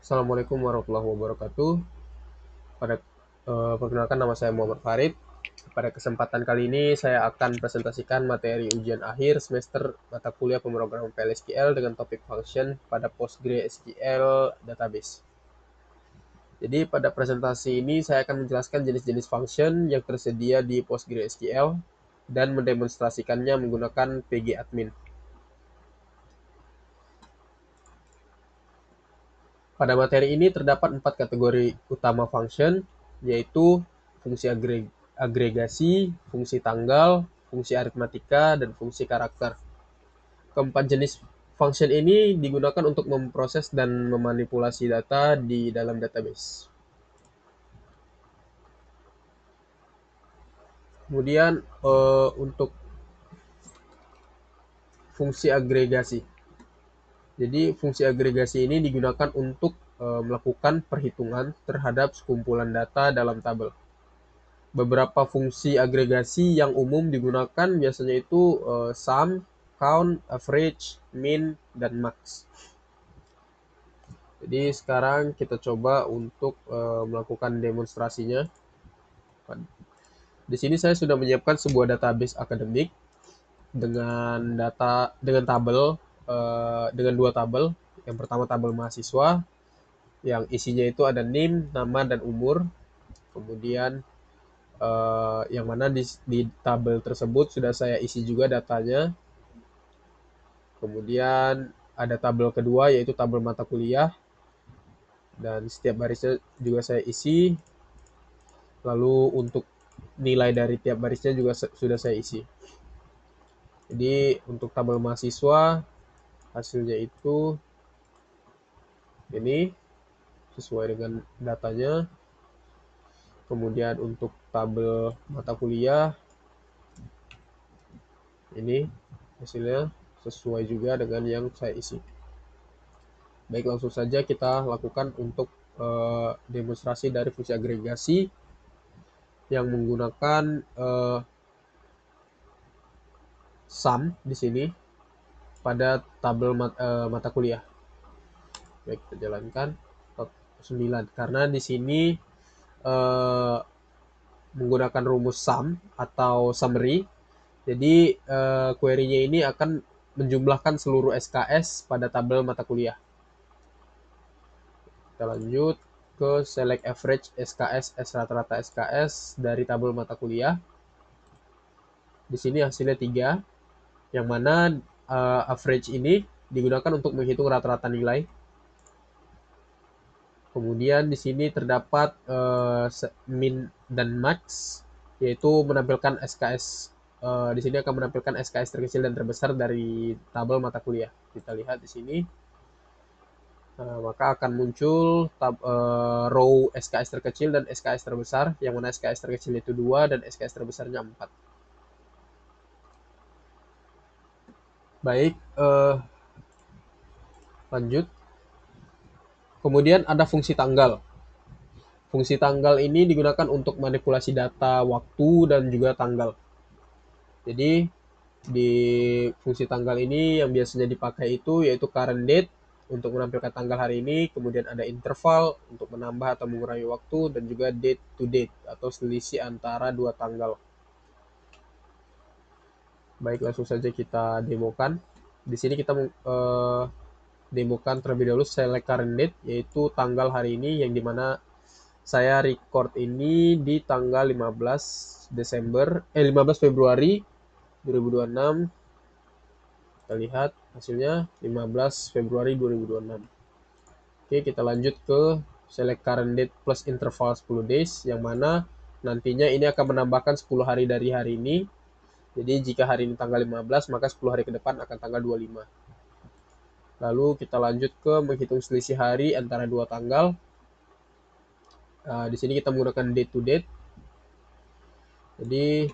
Assalamualaikum warahmatullahi wabarakatuh. Pada Perkenalkan, nama saya Muhammad Farid. Pada kesempatan kali ini saya akan presentasikan materi ujian akhir semester mata kuliah pemrograman PLSQL dengan topik function pada PostgreSQL database. Jadi pada presentasi ini saya akan menjelaskan jenis-jenis function yang tersedia di PostgreSQL dan mendemonstrasikannya menggunakan pgadmin. Pada materi ini terdapat 4 kategori utama function, yaitu fungsi agregasi, fungsi tanggal, fungsi aritmatika, dan fungsi karakter. Keempat jenis function ini digunakan untuk memproses dan memanipulasi data di dalam database. Kemudian untuk fungsi agregasi. Jadi fungsi agregasi ini digunakan untuk melakukan perhitungan terhadap sekumpulan data dalam tabel. Beberapa fungsi agregasi yang umum digunakan biasanya itu sum, count, average, min, dan max. Jadi sekarang kita coba untuk melakukan demonstrasinya. Di sini saya sudah menyiapkan sebuah database akademik dengan tabel dengan dua tabel. Yang pertama tabel mahasiswa yang isinya itu ada NIM, nama, dan umur. Kemudian yang mana di tabel tersebut sudah saya isi juga datanya. Kemudian ada tabel kedua yaitu tabel mata kuliah, dan setiap barisnya juga saya isi. Lalu untuk nilai dari tiap barisnya juga sudah saya isi. Jadi untuk tabel mahasiswa hasilnya itu ini sesuai dengan datanya. Kemudian untuk tabel mata kuliah ini hasilnya sesuai juga dengan yang saya isi. Baik, langsung saja kita lakukan untuk demonstrasi dari fungsi agregasi yang menggunakan sum di sini pada tabel mata kuliah. Baik, kita jalankan 9 karena di sini eh, menggunakan rumus sum atau summary. Jadi query-nya ini akan menjumlahkan seluruh SKS pada tabel mata kuliah. Kita lanjut ke select average SKS, S rata-rata SKS dari tabel mata kuliah. Di sini hasilnya 3, yang mana average ini digunakan untuk menghitung rata-rata nilai. Kemudian di sini terdapat min dan max, yaitu menampilkan SKS. Di sini akan menampilkan SKS terkecil dan terbesar dari tabel mata kuliah. Kita lihat di sini. Maka akan muncul row SKS terkecil dan SKS terbesar, yang mana SKS terkecil itu 2 dan SKS terbesarnya 4. Baik, lanjut. Kemudian ada fungsi tanggal. Fungsi tanggal ini digunakan untuk manipulasi data waktu dan juga tanggal. Jadi di fungsi tanggal ini yang biasanya dipakai itu yaitu current date untuk menampilkan tanggal hari ini, kemudian ada interval untuk menambah atau mengurangi waktu, dan juga date to date atau selisih antara dua tanggal. Baik, langsung saja kita demokan. Di sini kita demokan terlebih dahulu select current date, yaitu tanggal hari ini, yang dimana saya record ini di tanggal 15 Februari 2026. Kita lihat hasilnya 15 Februari 2026. Oke, kita lanjut ke select current date plus interval 10 days, yang mana nantinya ini akan menambahkan 10 hari dari hari ini. Jadi jika hari ini tanggal 15, maka 10 hari ke depan akan tanggal 25. Lalu kita lanjut ke menghitung selisih hari antara dua tanggal. Di sini kita menggunakan date to date. Jadi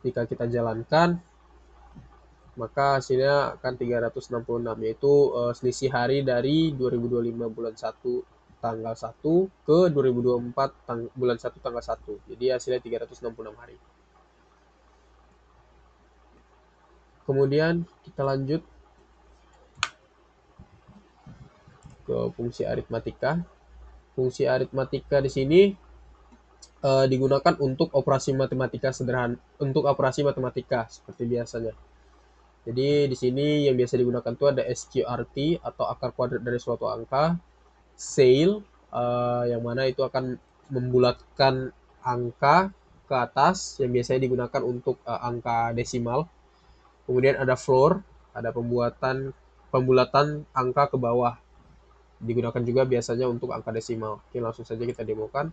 jika kita jalankan, maka hasilnya akan 366, yaitu selisih hari dari 2025 bulan 1 tanggal 1 ke 2024 bulan 1 tanggal 1. Jadi hasilnya 366 hari. Kemudian kita lanjut ke fungsi aritmatika. Fungsi aritmatika di sini digunakan untuk operasi matematika sederhana, untuk operasi matematika seperti biasanya. Jadi di sini yang biasa digunakan itu ada SQRT atau akar kuadrat dari suatu angka, SAIL yang mana itu akan membulatkan angka ke atas yang biasanya digunakan untuk angka desimal. Kemudian ada floor, ada pembulatan angka ke bawah. Digunakan juga biasanya untuk angka desimal. Oke, langsung saja kita demokan.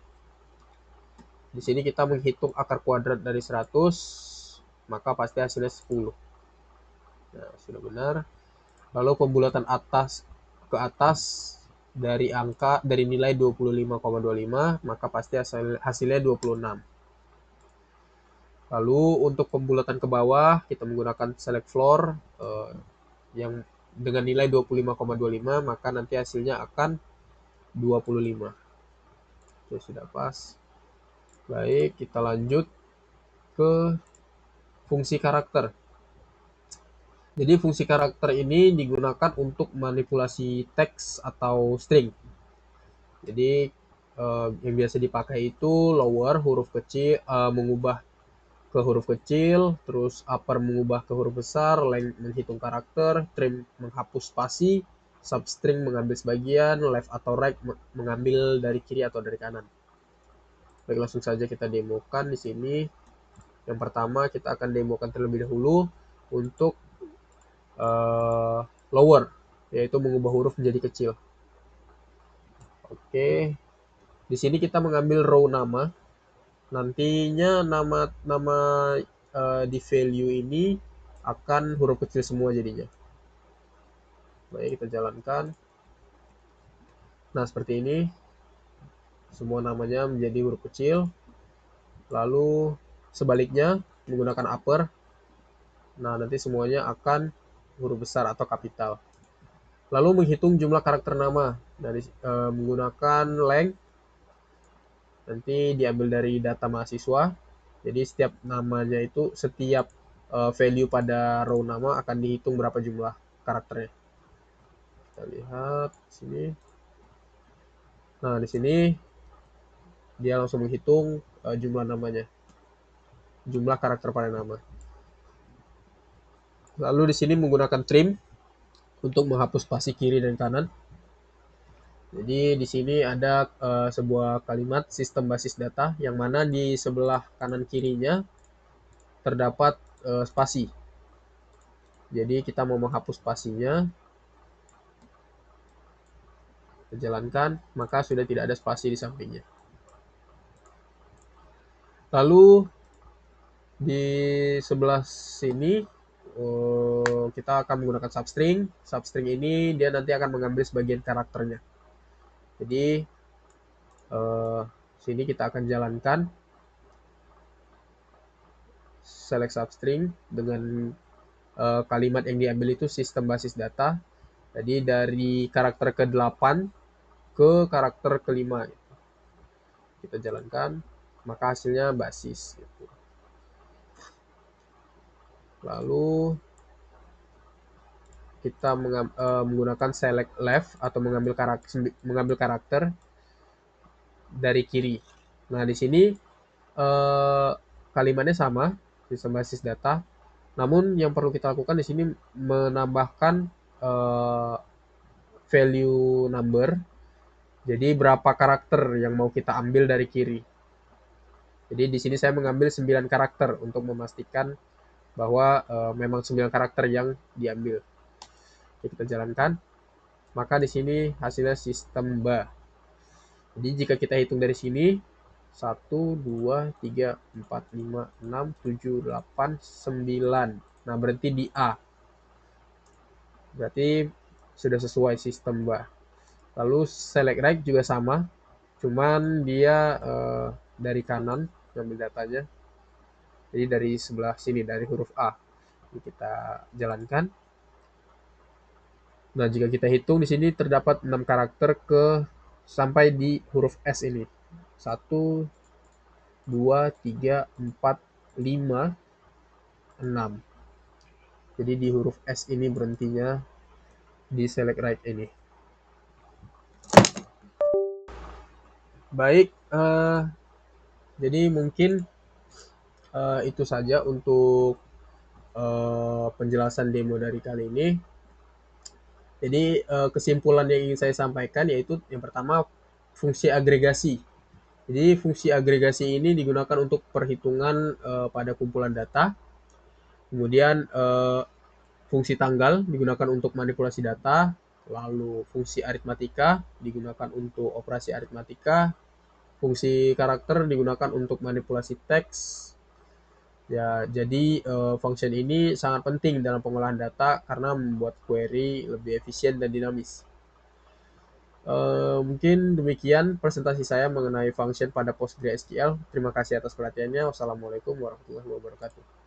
Di sini kita menghitung akar kuadrat dari 100, maka pasti hasilnya 10. Nah, sudah benar. Lalu pembulatan atas ke atas dari nilai 25,25, maka pasti hasilnya 26. Lalu untuk pembulatan ke bawah kita menggunakan select floor yang dengan nilai 25,25, maka nanti hasilnya akan 25. Oke, sudah pas. Baik, kita lanjut ke fungsi karakter. Jadi fungsi karakter ini digunakan untuk manipulasi teks atau string. Jadi yang biasa dipakai itu lower huruf kecil mengubah ke huruf kecil, terus upper mengubah ke huruf besar, length menghitung karakter, trim menghapus spasi, substring mengambil sebagian, left atau right mengambil dari kiri atau dari kanan. Baik, langsung saja kita demokan di sini. Yang pertama kita akan demokan terlebih dahulu untuk lower, yaitu mengubah huruf menjadi kecil. Oke, di sini kita mengambil row nama. Nantinya nama di value ini akan huruf kecil semua jadinya. Baik, kita jalankan. Nah, seperti ini. Semua namanya menjadi huruf kecil. Lalu sebaliknya menggunakan upper. Nah, nanti semuanya akan huruf besar atau kapital. Lalu menghitung jumlah karakter nama dari menggunakan length. Nanti diambil dari data mahasiswa. Jadi setiap namanya itu, setiap value pada row nama akan dihitung berapa jumlah karakternya. Kita lihat di sini. Nah, di sini dia langsung menghitung jumlah namanya, jumlah karakter pada nama. Lalu di sini menggunakan trim untuk menghapus spasi kiri dan kanan. Jadi di sini ada sebuah kalimat sistem basis data yang mana di sebelah kanan kirinya terdapat spasi. Jadi kita mau menghapus spasinya, kita jalankan, maka sudah tidak ada spasi di sampingnya. Lalu di sebelah sini kita akan menggunakan substring. Substring ini dia nanti akan mengambil sebagian karakternya. Jadi sini kita akan jalankan select substring dengan kalimat yang diambil itu sistem basis data. Jadi dari karakter ke-8 ke karakter ke-5 kita jalankan, maka hasilnya basis gitu. Lalu kita menggunakan select left atau mengambil karakter dari kiri. Nah, di sini kalimatnya sama, sistem basis data. Namun yang perlu kita lakukan di sini menambahkan value number. Jadi berapa karakter yang mau kita ambil dari kiri. Jadi di sini saya mengambil 9 karakter untuk memastikan bahwa memang 9 karakter yang diambil. Oke, kita jalankan. Maka di sini hasilnya sistem BA. Jadi jika kita hitung dari sini 1, 2, 3, 4, 5, 6, 7, 8, 9. Nah, berhenti di A. Berarti sudah sesuai sistem BA. Lalu select right juga sama. Cuman dia dari kanan ngambil datanya. Jadi dari sebelah sini, dari huruf A. Jadi kita jalankan. Nah, jika kita hitung di sini terdapat 6 karakter sampai di huruf S ini. 1, 2, 3, 4, 5, 6. Jadi di huruf S ini berhentinya di select right ini. Baik, jadi mungkin itu saja untuk penjelasan demo dari kali ini. Jadi kesimpulan yang ingin saya sampaikan yaitu yang pertama fungsi agregasi. Jadi fungsi agregasi ini digunakan untuk perhitungan pada kumpulan data. Kemudian fungsi tanggal digunakan untuk manipulasi data. Lalu fungsi aritmatika digunakan untuk operasi aritmatika. Fungsi karakter digunakan untuk manipulasi teks. Ya, jadi function ini sangat penting dalam pengolahan data karena membuat query lebih efisien dan dinamis. Mungkin demikian presentasi saya mengenai function pada PostgreSQL. Terima kasih atas perhatiannya. Wassalamualaikum warahmatullahi wabarakatuh.